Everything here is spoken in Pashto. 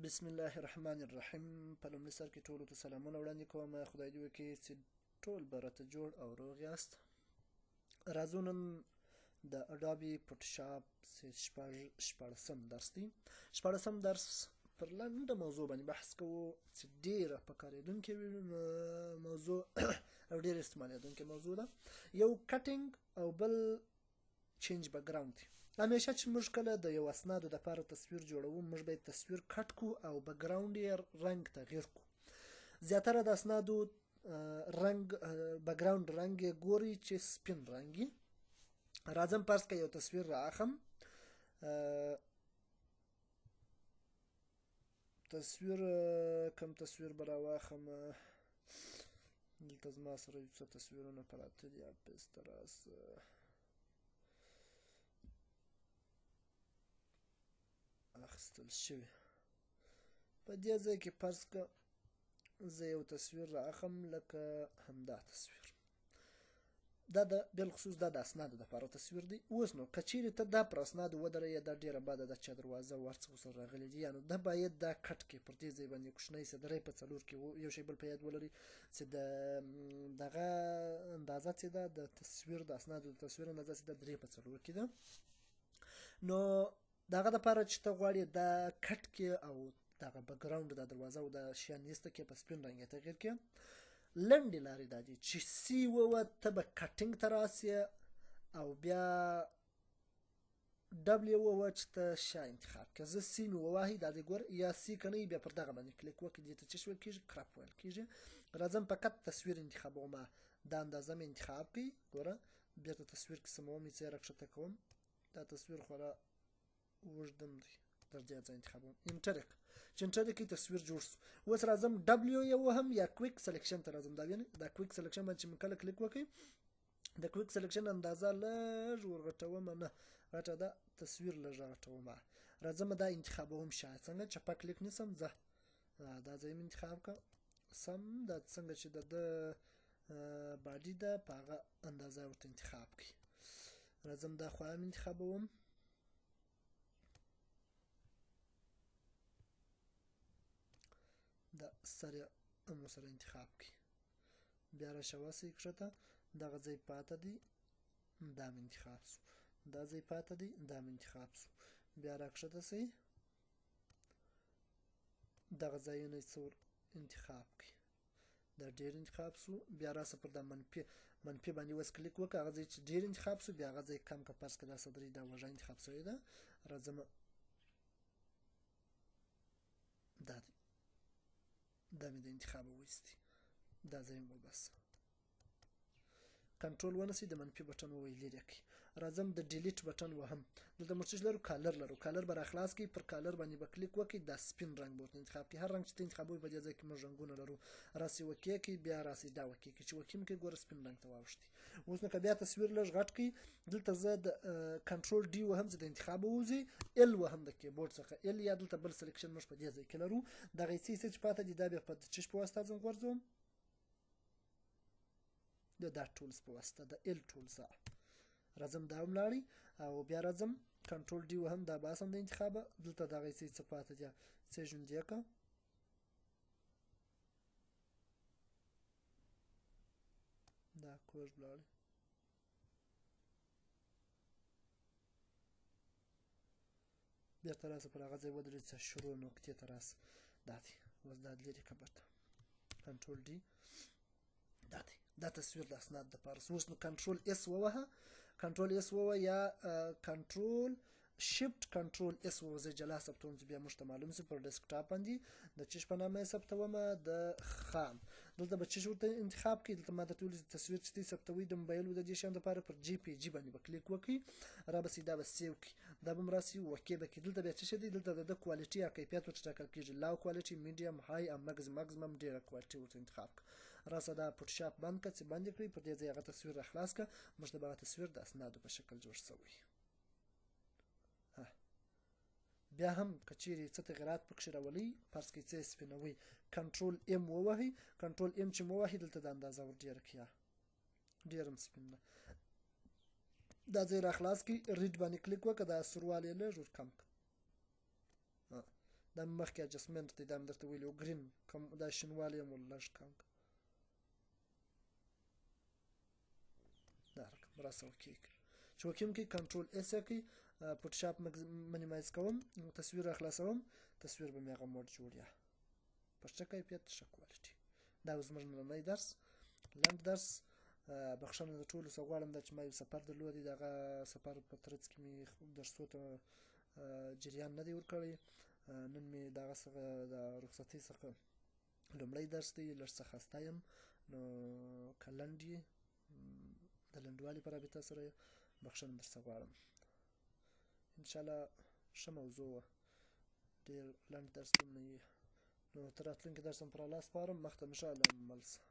بسم الله الرحمن الرحیم. په لومړي سر کې ټولو ته سلامونه وړاندې کوم. خدای دې وکړي چې ټول به راته جوړ او روغ یاست. راځو نن د اډابي فوټوشاپ شپاړسم درس دی. شپاړسم درس پر لنډه موضوع باندې بحث کوو چې ډېره په کارېدونکې موضوع او ډېره استعمالېدونکې موضوع ده. یو کټینګ او بل چینج بیکګراوند دی. همیشه چې موږ کله د یو اسنادو دپاره تصویر جوړوو، موږ باید تصویر کټ کړو او بیکګراوند یې رنګ تغییر کړو. زیاتره د اسنادو رنګ بیکګراوند رنګ یې ګوري چې سپین رنګ وي. راځم فرض که یو تصویر رااخلم، کوم تصویر به راواخلم. دلته زما سره یو څه تصویرونه پراته دي. حافظ ته راسه. اخیستل شوي په دې ځای کې فرض که زه یو تصویر رااخلم لکه همدا تصویر. دا د بالخصوص دا د اسنادو دپاره تصویر دی. اوس نو که چیرې ته دا پر اسنادو ودرېږې، دا ډېره بده ده چې دروازه ورڅخه ورسره راغلي دي، یعنې دا باید دا کټ کړې. پر دې ځای باندې کوچنی سي درې په څلور کې یو شی بل په یاد ولري چې د دغه اندازه چې ده د تصویر د اسنادو د تصویر اندازه چې ده 3 په 4 کې ده. نو دغه دپاره چې ته غواړې دا کټ کې او دغه بیکګراوند د دروازه او د شیان ایسته کې په سپین رنګ یې تغییر کې، لنډې لارې دا دي چې سی ووه ته به کټینګ ته راسې او بیا ډبلیو ووه چې ته شا انتخاب کړه. زه سی مې وواهي، دا دې ګوره، یا سی که نه بیا پر دغه باندې کلیک وکړي. دې ته څه ویل کېږي؟ کرپ ویل کېږي. راځم فقط تصویر انتخابوم. دا اندازه مې انتخاب کړي. ګوره بېرته تصویر کې سموم، یې څه راکښته کوم. دا تصویر خورا اوږدم دی، تر دې ځای انتخابوم. انټر یې کړه. چې انټر یې کړي تصویر جوړ شو. اوس راځم ډبلیو یې وهم یا کویک سلیکشن ته راځم. دا وینئ دا کویک سلیکشن باندې چې مې کله کلیک وکړئ، د کویک سلیکشن اندازه لږ ورغټوم، نه غټه ده، تصویر لږ راغټوم. راځم دا انتخابوم. شاید څنګه چپه کلیک نیسم، زه دا ځای مې انتخاب کړه. سم دا څنګه چې د باډي ده په هغه اندازه ورته انتخاب کړئ. راځم دا خوا هم انتخابوم. دا سر یې هم ورسره انتخاب کړئ. بیا راشواسئ کښته، دغه ځای پاته دی، دا مې انتخاب شو. دا ځای پاته دی، دا مې انتخاب شو. بیا راکښته سئ، دغه ځایونه یې څه انتخاب کړئ. دا ډېر انتخاب شو. بیا راسه پر دا منفي باندې اوس کلیک وکړه. هغه ځای چې ډېر انتخاب شو، بیا هغه ځای کم که فرض کړه دا صدرۍ دا وږه انتخاب شوې ده. راځم دا دی، دا مې د انتخابه وایستې. دا ځای مې وباسه. کنټرول ونیسئ، د منفي بټن ووهئ، لرې کړئ. راځم د ډیلیټ بټن وهم. دلته موږ څه لرو؟ کالر لرو. کالر به راخلاص کړئ. پر کالر باندې به کلیک وکړئ. دا سپین رنګ به ورته انتخاب کړئ. هر رنګ چې ته انتخابوئ په دې ځای کې موږ رنګونه لرو. راسئ اوکې کړئ، بیا راسئ دا اوکې کړئ. چې اوکې مې کړئ، ګوره سپین رنګ ته واوښتې. اوس نو که بیا تصویر لږ غټ کړئ، دلته زه د کنټرول ډي وهم چې د انتخاب ووځي، ال وهم د کیبورډ څخه ال، یا دلته بل سلیکشن موږ په دې ځای کې لرو. دغه څه چې پاته دي دا بیا په چش په واسطه ځم غورځوم، د دا ټولز په واسطه د ال ټولز. راځم دا هم لاړئ او بیا راځم کنټرول ډي وهم، دا باسم د انتخابه. دلته دغه څه پاته دي څه ژوندی کړه. دا کوږ لاړئ. بېرته راسه پر هغه ځای ودرېږه چې شروع نقطې ته راسه. دا دی. اوس دا لرې کړه بټن. کنټرول ډي، دا دی. دا تصویر د اسناد دپاره. اوس نو کنټرول اس ووهه. کنټرول اس ووهه یا کنټرول شفت کنټرول اس ووهه. زه جلا ثبتوم چې بیا موږ ته معلوم شي. پر ډیسکټاپ باندې د چش په نامه یې ثبتومه، د خام. دلته به چش ورته انتخاب کړئ. دلته ما د ټولې تصویر چې تی ثبتوئ د موبایل د دې شیانو دپاره پر جي پي جي باندې به کلیک وکړئ. رابسئ دا به سیو کړئ. دا به م راسي اوکې به کړئ. دلته بیا څه شی دی؟ دلته د کوالټي یا کیفیت ورته ټاکل کېږي. لاو کوالټي، میډیم، های او ماکسیمم. ډېره کوالټي ورته انتخاب کړه. راسه دا فوټوشاپ بند کړه. چې بند یې کړئ، پر دې ځای هغه تصویر راخلاص کړه. موږ ته به هغه تصویر د اسنادو په شکل جوړ شوی. بیا هم که چیرې څه تغیرات پکښې راولئ، فرض کړئ څه یې سپینوئ، کنټرول ام ووهئ. کنټرول ام چې مو ووهئ، دلته د اندازه ور ډېره کړئ. ډېر هم سپین ده. دا ځای راخلاص کړئ. ریډ باندې کلیک وکړه. دا سوروالی یې لږ ور کم کړه. دا مخکې اجسمنټ دی، دا مې درته ویلي و ګرین کم دا شینوالی هم لږ کم کړه. دا رقم راسه اوکې کړه. چې اوکې مې کوي کنټرول اس یې کوي، فوټوشاپ منیمایز کوم، تصویر راخلاصوم، تصویر به مې هغه موډ جوړ یا په ښه کیفیت ښه کوالټي. دا اوس زموږ نننی درس لنډ درس. بخښنه د ټولو څه غواړم دا چې ما یو سفر درلودی، د هغه سفر په ترڅ کې مې درسو ته جریان نه دی ورکړی. نن مې د هغه څخه د رخصتۍ څخه لومړی درس دی، لږ څه خسته یم، نو که لنډ یې د لنډوالي په رابطه سره بخښنه درڅخه غواړم. انشاءالله ښه موضوع وه، ډېر لنډ درس هم نه وي. نو تر راتلونکي درس هم پر الله سپارم، مخته مو ښه الله مو مل شه.